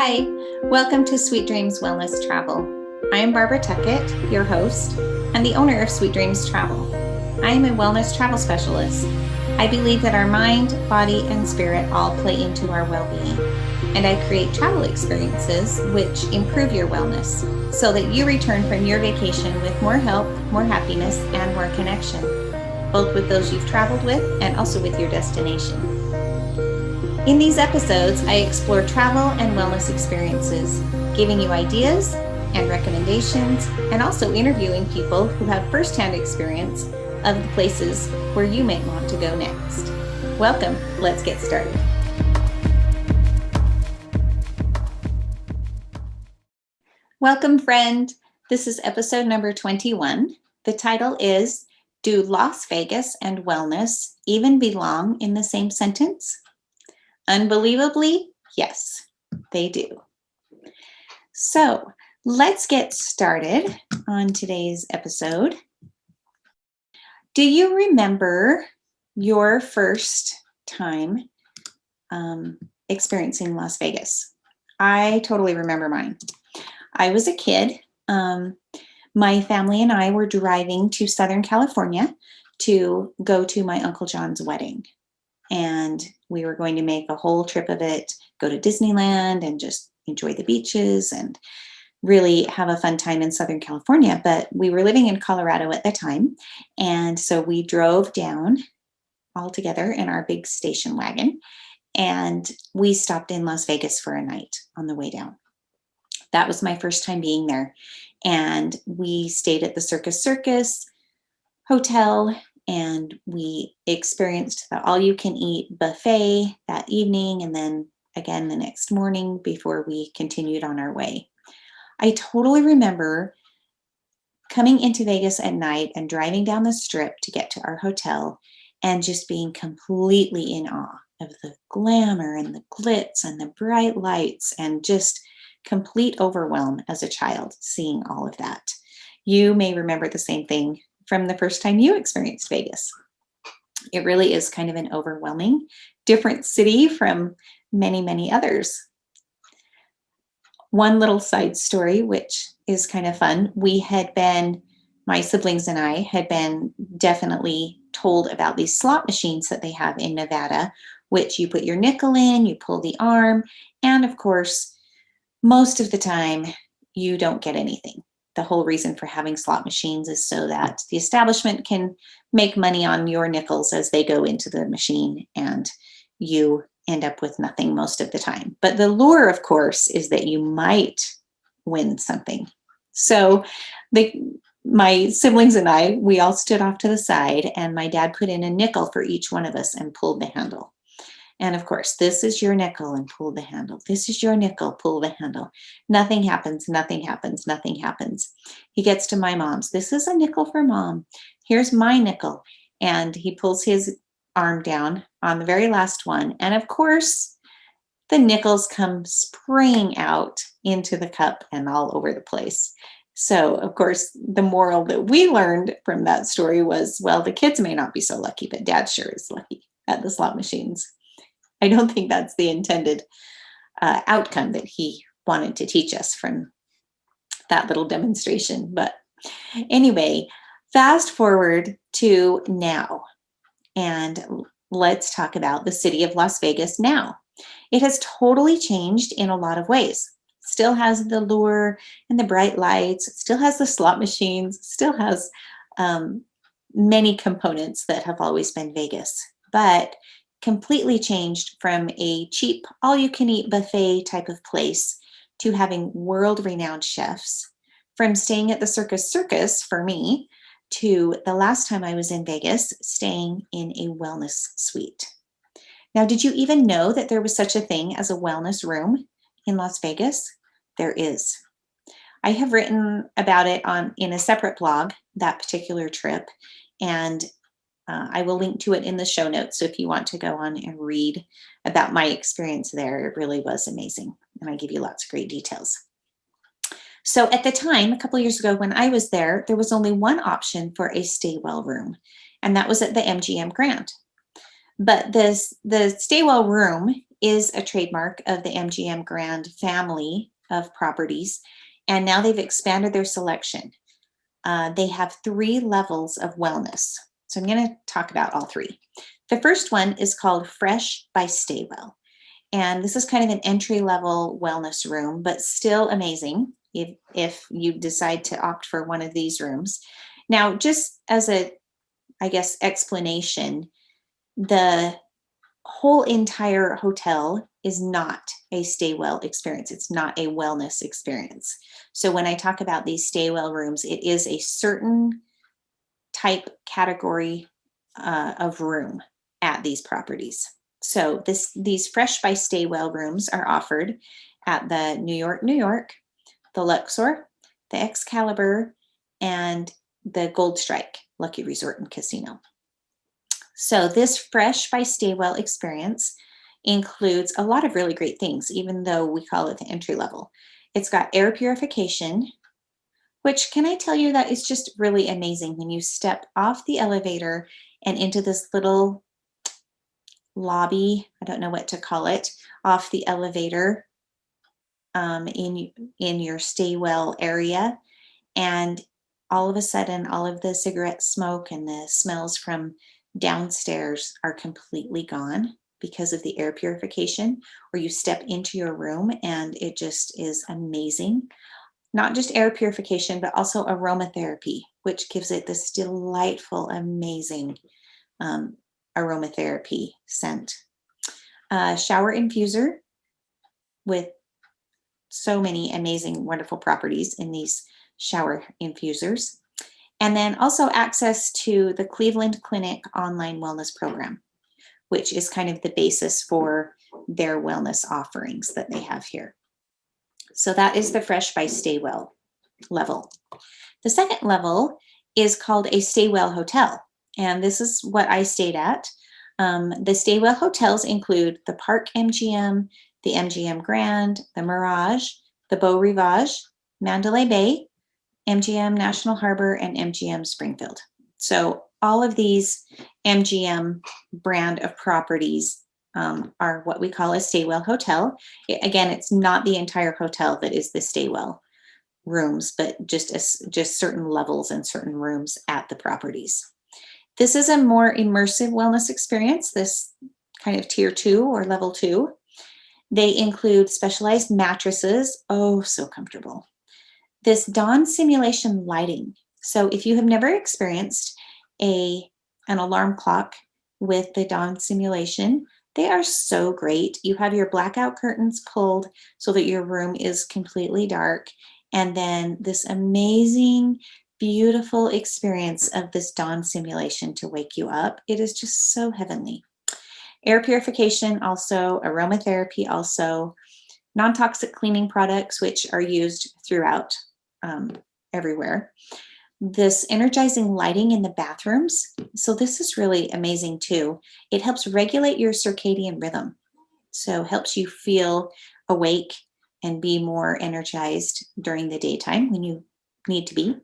Hi, welcome to Sweet Dreams Wellness Travel. I am Barbara Tuckett, your host, and the owner of Sweet Dreams Travel. I am a wellness travel specialist. I believe that our mind, body, and spirit all play into our well-being, and I create travel experiences which improve your wellness so that you return from your vacation with more health, more happiness, and more connection, both with those you've traveled with and also with your destination. In these episodes, I explore travel and wellness experiences, giving you ideas and recommendations, and also interviewing people who have firsthand experience of the places where you may want to go next. Welcome, let's get started. Welcome, friend. This is episode number 21. The title is, Do Las Vegas and Wellness Even Belong in the Same Sentence? Unbelievably, yes, they do. So let's get started on today's episode. Do you remember your first time experiencing Las Vegas? I totally remember mine. I was a kid. My family and I were driving to Southern California to go to my Uncle John's wedding. And we were going to make a whole trip of it, go to Disneyland and just enjoy the beaches and really have a fun time in Southern California. But we were living in Colorado at the time. And so we drove down all together in our big station wagon. And we stopped in Las Vegas for a night on the way down. That was my first time being there. And we stayed at the Circus Circus hotel. And we experienced the all-you-can-eat buffet that evening and then again the next morning before we continued on our way. I totally remember coming into Vegas at night and driving down the strip to get to our hotel and just being completely in awe of the glamour and the glitz and the bright lights and just complete overwhelm as a child seeing all of that. You may remember the same thing from the first time you experienced Vegas. It really is kind of an overwhelming, different city from many, many others. One little side story, which is kind of fun, my siblings and I had been definitely told about these slot machines that they have in Nevada, which you put your nickel in, you pull the arm, and of course, most of the time, you don't get anything. The whole reason for having slot machines is so that the establishment can make money on your nickels as they go into the machine and you end up with nothing most of the time. But the lure, of course, is that you might win something. So my siblings and I, we all stood off to the side and my dad put in a nickel for each one of us and pulled the handle. And of course, this is your nickel and pull the handle. This is your nickel, pull the handle. Nothing happens, nothing happens, nothing happens. He gets to my mom's. This is a nickel for mom. Here's my nickel. And he pulls his arm down on the very last one. And of course, the nickels come spraying out into the cup and all over the place. So, of course, the moral that we learned from that story was, well, the kids may not be so lucky, but dad sure is lucky at the slot machines. I don't think that's the intended outcome that he wanted to teach us from that little demonstration. But anyway, fast forward to now, and let's talk about the city of Las Vegas now. It has totally changed in a lot of ways. Still has the lure and the bright lights, still has the slot machines, still has many components that have always been Vegas, but completely changed from a cheap all-you-can-eat buffet type of place to having world-renowned chefs, from staying at the Circus Circus for me to the last time I was in Vegas, staying in a wellness suite. Now, did you even know that there was such a thing as a wellness room in Las Vegas? There is. I have written about it in a separate blog, that particular trip, and I will link to it in the show notes. So if you want to go on and read about my experience there, it really was amazing. And I give you lots of great details. So at the time, a couple of years ago when I was there was only one option for a stay well room, and that was at the MGM Grand. But the stay well room is a trademark of the MGM Grand family of properties, and now they've expanded their selection. They have 3 levels of wellness. So I'm going to talk about all 3. The first one is called Fresh by Staywell. And this is kind of an entry-level wellness room, but still amazing if you decide to opt for one of these rooms. Now, just as a, I guess, explanation, the whole entire hotel is not a stay well experience. It's not a wellness experience. So when I talk about these stay well rooms, it is a certain type category of room at these properties. So these Fresh by Stay Well rooms are offered at the New York, the Luxor, the Excalibur, and the Gold Strike Lucky Resort and Casino. So this Fresh by Stay Well experience includes a lot of really great things, even though we call it the entry level. It's got air purification, which, can I tell you, that is just really amazing when you step off the elevator and into this little lobby, I don't know what to call it, off the elevator in your stay well area. And all of a sudden, all of the cigarette smoke and the smells from downstairs are completely gone because of the air purification, or you step into your room and it just is amazing. Not just air purification, but also aromatherapy, which gives it this delightful, amazing aromatherapy scent. Shower infuser with so many amazing, wonderful properties in these shower infusers. And then also access to the Cleveland Clinic online wellness program, which is kind of the basis for their wellness offerings that they have here. So that is the Fresh by Stay Well level. The second level is called a Stay Well hotel. And this is what I stayed at. The Stay Well hotels include the Park MGM, the MGM Grand, the Mirage, the Beau Rivage, Mandalay Bay, MGM National Harbor, and MGM Springfield. So all of these MGM brand of properties are what we call a Stay Well hotel. Again, it's not the entire hotel that is the Stay Well rooms, but just certain levels and certain rooms at the properties. This is a more immersive wellness experience, this kind of tier 2 or level 2. They include specialized mattresses, oh, so comfortable. This dawn simulation lighting. So if you have never experienced an alarm clock with the dawn simulation, they are so great. You have your blackout curtains pulled so that your room is completely dark. And then this amazing, beautiful experience of this dawn simulation to wake you up. It is just so heavenly. Air purification also, aromatherapy also, non-toxic cleaning products, which are used throughout everywhere. This energizing lighting in the bathrooms. So this is really amazing too. It helps regulate your circadian rhythm. So helps you feel awake and be more energized during the daytime when you need to be.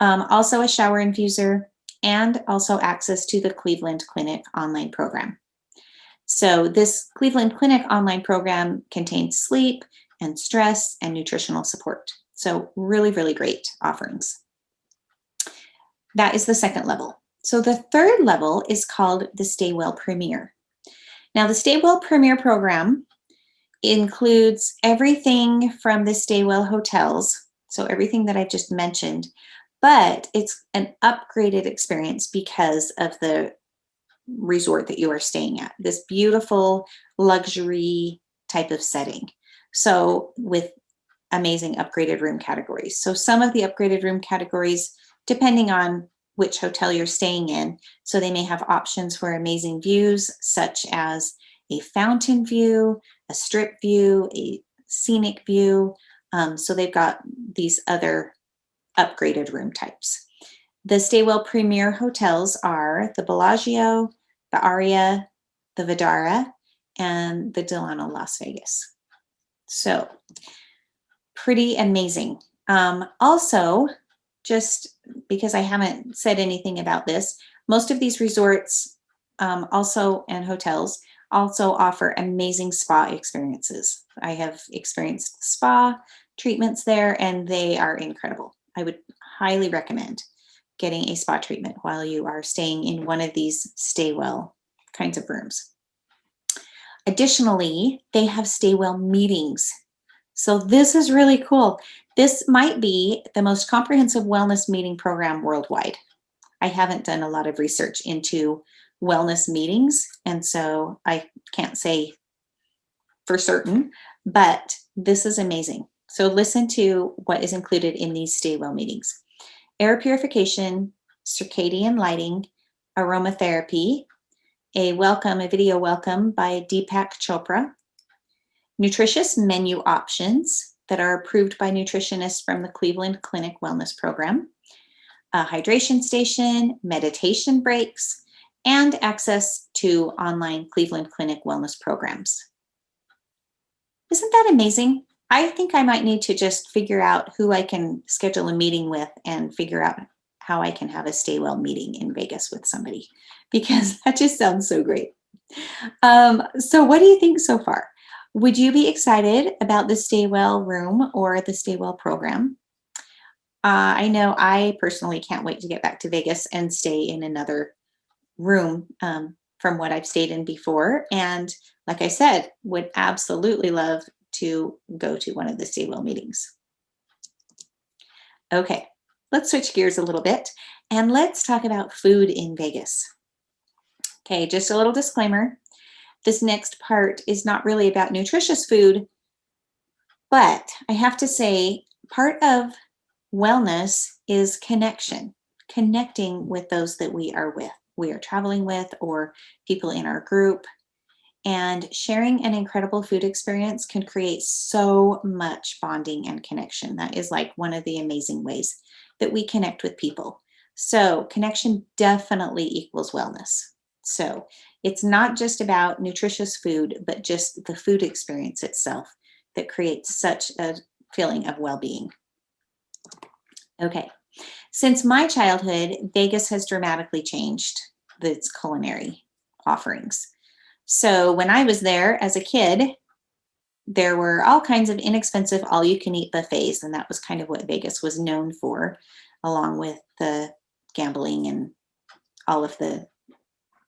Also a shower infuser, and also access to the Cleveland Clinic online program. So this Cleveland Clinic online program contains sleep and stress and nutritional support. So really, really great offerings. That is the second level. So the third level is called the Stay Well Premier. Now the Stay Well Premier program includes everything from the Stay Well hotels, so everything that I just mentioned, but it's an upgraded experience because of the resort that you are staying at, this beautiful luxury type of setting. So with amazing upgraded room categories. So some of the upgraded room categories, depending on which hotel you're staying in, so they may have options for amazing views, such as a fountain view, a strip view, a scenic view. So they've got these other upgraded room types. The Stay Well Premier hotels are the Bellagio, the Aria, the Vidara, and the Delano Las Vegas. So pretty amazing. Also, just because I haven't said anything about this, most of these resorts also and hotels also offer amazing spa experiences. I have experienced spa treatments there and they are incredible. I would highly recommend getting a spa treatment while you are staying in one of these stay well kinds of rooms. Additionally, they have stay well meetings. So this is really cool. This might be the most comprehensive wellness meeting program worldwide. I haven't done a lot of research into wellness meetings, and so I can't say for certain, but this is amazing. So listen to what is included in these stay well meetings. Air purification, circadian lighting, aromatherapy, a video welcome by Deepak Chopra, nutritious menu options that are approved by nutritionists from the Cleveland Clinic Wellness Program, a hydration station, meditation breaks, and access to online Cleveland Clinic wellness programs. Isn't that amazing? I think I might need to just figure out who I can schedule a meeting with and figure out how I can have a stay well meeting in Vegas with somebody, because that just sounds so great. So what do you think so far? Would you be excited about the Stay Well room or the Stay Well program? I know I personally can't wait to get back to Vegas and stay in another room from what I've stayed in before. And like I said, would absolutely love to go to one of the Stay Well meetings. Okay, let's switch gears a little bit and let's talk about food in Vegas. Okay, just a little disclaimer. This next part is not really about nutritious food, but I have to say part of wellness is connecting with those that we are traveling with, or people in our group. And sharing an incredible food experience can create so much bonding and connection. That is like one of the amazing ways that we connect with people. So connection definitely equals wellness. So it's not just about nutritious food, but just the food experience itself that creates such a feeling of well-being. Okay, since my childhood, Vegas has dramatically changed its culinary offerings. So when I was there as a kid, there were all kinds of inexpensive all-you-can-eat buffets, and that was kind of what Vegas was known for, along with the gambling and all of the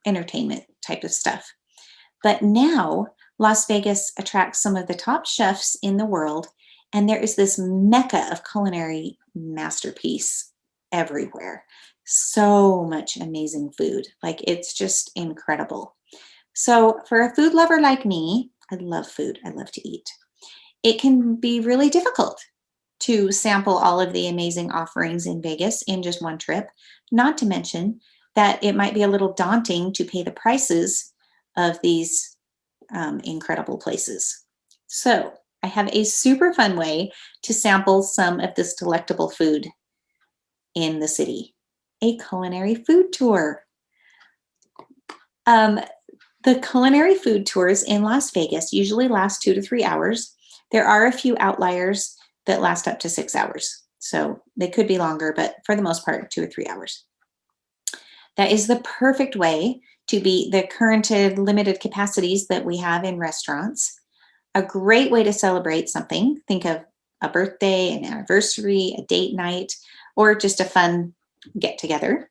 entertainment type of stuff. But now Las Vegas attracts some of the top chefs in the world, and there is this mecca of culinary masterpiece everywhere. So much amazing food. Like, it's just incredible. So for a food lover like me, I love food. I love to eat. It can be really difficult to sample all of the amazing offerings in Vegas in just one trip, not to mention that it might be a little daunting to pay the prices of these incredible places. So I have a super fun way to sample some of this delectable food in the city: a culinary food tour. The culinary food tours in Las Vegas usually last 2 to 3 hours. There are a few outliers that last up to 6 hours. So they could be longer, but for the most part, 2 or 3 hours. That is the perfect way to beat the current limited capacities that we have in restaurants. A great way to celebrate something. Think of a birthday, an anniversary, a date night, or just a fun get together.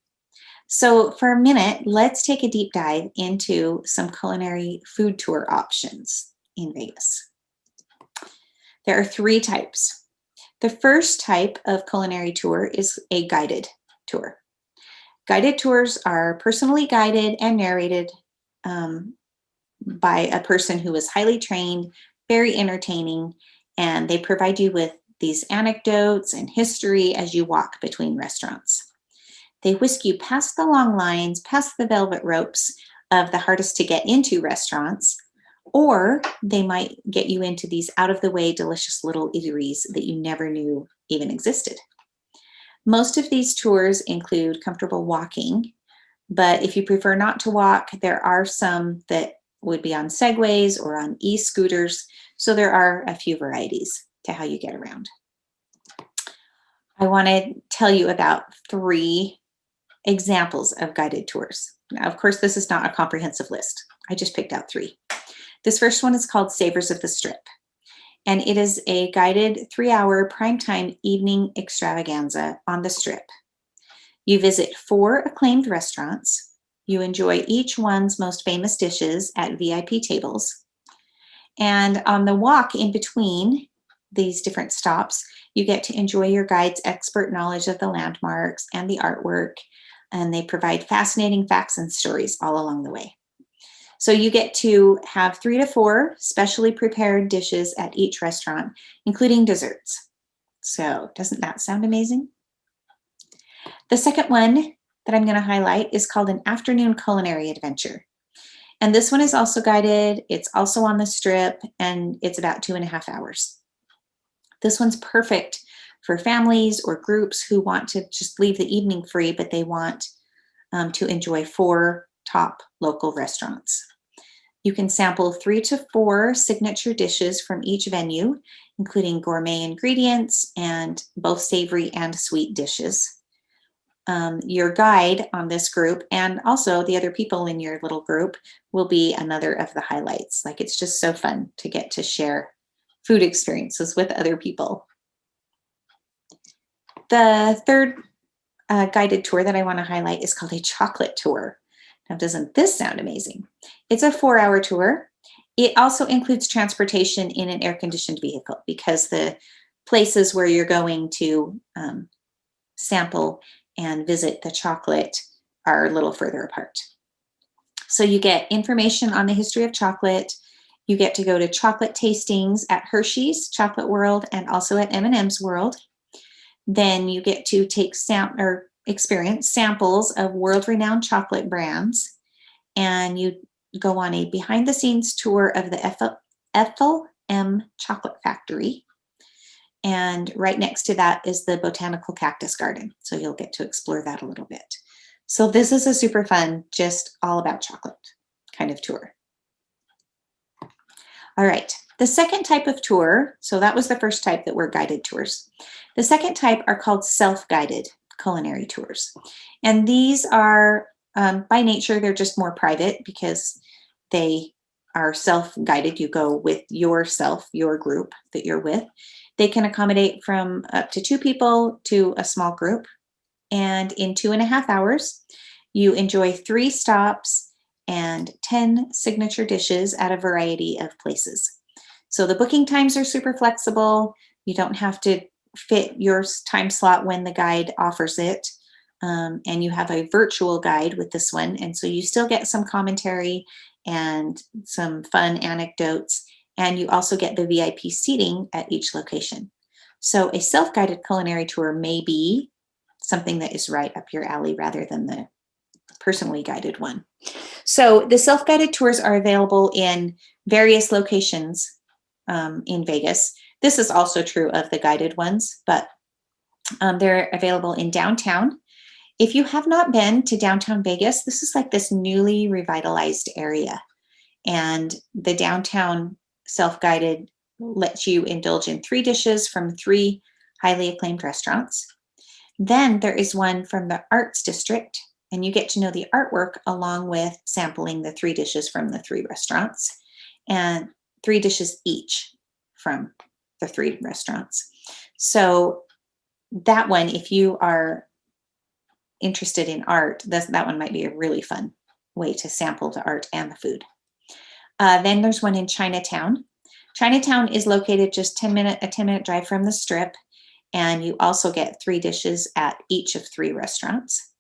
So for a minute, let's take a deep dive into some culinary food tour options in Vegas. There are 3 types. The first type of culinary tour is a guided tour. Guided tours are personally guided and narrated by a person who is highly trained, very entertaining, and they provide you with these anecdotes and history as you walk between restaurants. They whisk you past the long lines, past the velvet ropes of the hardest to get into restaurants, or they might get you into these out-of-the-way delicious little eateries that you never knew even existed. Most of these tours include comfortable walking, but if you prefer not to walk, there are some that would be on segways or on e-scooters, so there are a few varieties to how you get around. I want to tell you about 3 examples of guided tours. Now, of course, this is not a comprehensive list. I just picked out 3. This first one is called Savors of the Strip, and it is a guided 3-hour primetime evening extravaganza on the Strip. You visit 4 acclaimed restaurants. You enjoy each one's most famous dishes at VIP tables. And on the walk in between these different stops, you get to enjoy your guide's expert knowledge of the landmarks and the artwork, and they provide fascinating facts and stories all along the way. So you get to have 3 to 4 specially prepared dishes at each restaurant, including desserts. So doesn't that sound amazing? The second one that I'm going to highlight is called an afternoon culinary adventure. And this one is also guided. It's also on the Strip, and it's about 2.5 hours. This one's perfect for families or groups who want to just leave the evening free, but they want to enjoy 4 top local restaurants. You can sample 3 to 4 signature dishes from each venue, including gourmet ingredients and both savory and sweet dishes. Your guide on this group, and also the other people in your little group, will be another of the highlights. Like, it's just so fun to get to share food experiences with other people. The third guided tour that I want to highlight is called a chocolate tour. Now, doesn't this sound amazing? It's a 4-hour tour. It also includes transportation in an air-conditioned vehicle, because the places where you're going to sample and visit the chocolate are a little further apart. So you get information on the history of chocolate. You get to go to chocolate tastings at Hershey's Chocolate World and also at M&M's World. Then you get to take experience samples of world-renowned chocolate brands, and you go on a behind-the-scenes tour of the Ethel M. Chocolate Factory. And right next to that is the Botanical Cactus Garden. So you'll get to explore that a little bit. So this is a super fun, just all about chocolate kind of tour. All right, the second type of tour, so that was the first type that were guided tours. The second type are called self-guided culinary tours. And these are, by nature, they're just more private because they are self-guided. You go with yourself, your group that you're with. They can accommodate from up to 2 people to a small group. And in 2.5 hours, you enjoy 3 stops and 10 signature dishes at a variety of places. So the booking times are super flexible. You don't have to fit your time slot when the guide offers it. And you have a virtual guide with this one. And so you still get some commentary and some fun anecdotes. And you also get the VIP seating at each location. So a self-guided culinary tour may be something that is right up your alley rather than the personally guided one. So the self-guided tours are available in various locations in Vegas. This is also true of the guided ones, but they're available in downtown. If you have not been to downtown Vegas, this is like this newly revitalized area. And the downtown self-guided lets you indulge in 3 dishes from 3 highly acclaimed restaurants. Then there is one from the Arts District, and you get to know the artwork along with sampling the 3 dishes from the 3 restaurants, and 3 dishes each from the 3 restaurants. So that one, if you are interested in art, that one might be a really fun way to sample the art and the food. Then there's one in Chinatown. Chinatown is located just a 10-minute drive from the Strip, and you also get 3 dishes at each of 3 restaurants.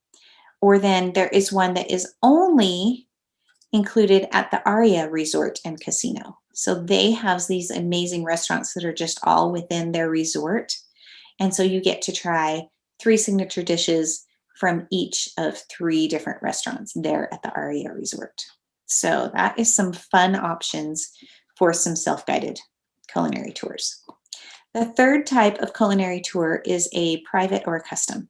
Or then there is one that is only included at the Aria Resort and Casino. So they have these amazing restaurants that are just all within their resort. And so you get to try 3 signature dishes from each of 3 different restaurants there at the Aria Resort. So that is some fun options for some self-guided culinary tours. The third type of culinary tour is a private or a custom.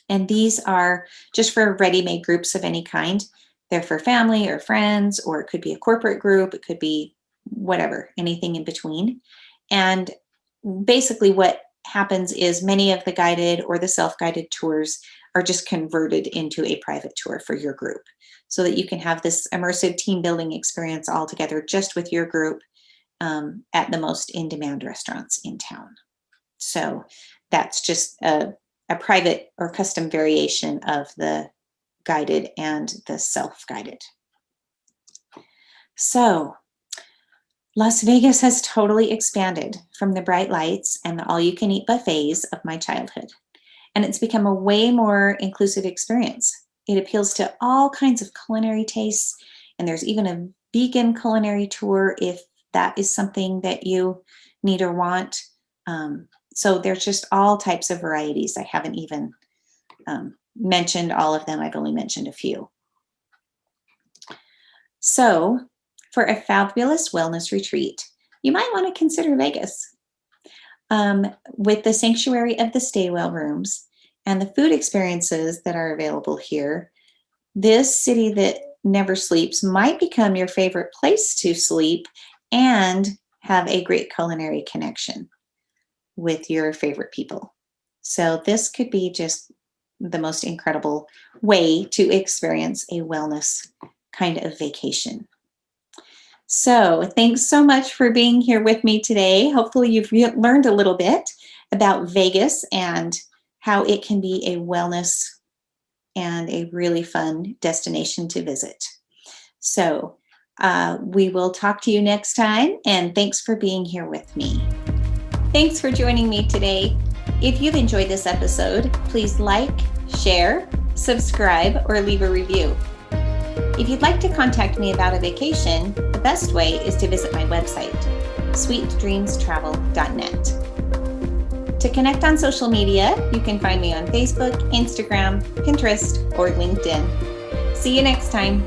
And these are just for ready-made groups of any kind. They're for family or friends, or it could be a corporate group. It could be whatever, anything in between. And basically what happens is many of the guided or the self-guided tours are just converted into a private tour for your group so that you can have this immersive team building experience all together just with your group at the most in-demand restaurants in town. So that's just a private or custom variation of the guided and the self-guided. So Las Vegas has totally expanded from the bright lights and the all-you-can-eat buffets of my childhood. And it's become a way more inclusive experience. It appeals to all kinds of culinary tastes, and there's even a vegan culinary tour if that is something that you need or want. So there's just all types of varieties. I haven't even mentioned all of them. I've only mentioned a few. So for a fabulous wellness retreat, you might want to consider Vegas. With the sanctuary of the Staywell rooms and the food experiences that are available here, this city that never sleeps might become your favorite place to sleep and have a great culinary connection with your favorite people. So this could be just the most incredible way to experience a wellness kind of vacation. So thanks so much for being here with me today. Hopefully you've learned a little bit about Vegas and how it can be a wellness and a really fun destination to visit. So we will talk to you next time, and thanks for being here with me. Thanks for joining me today. If you've enjoyed this episode, please like, share, subscribe, or leave a review. If you'd like to contact me about a vacation, the best way is to visit my website, sweetdreamstravel.net. To connect on social media, you can find me on Facebook, Instagram, Pinterest, or LinkedIn. See you next time.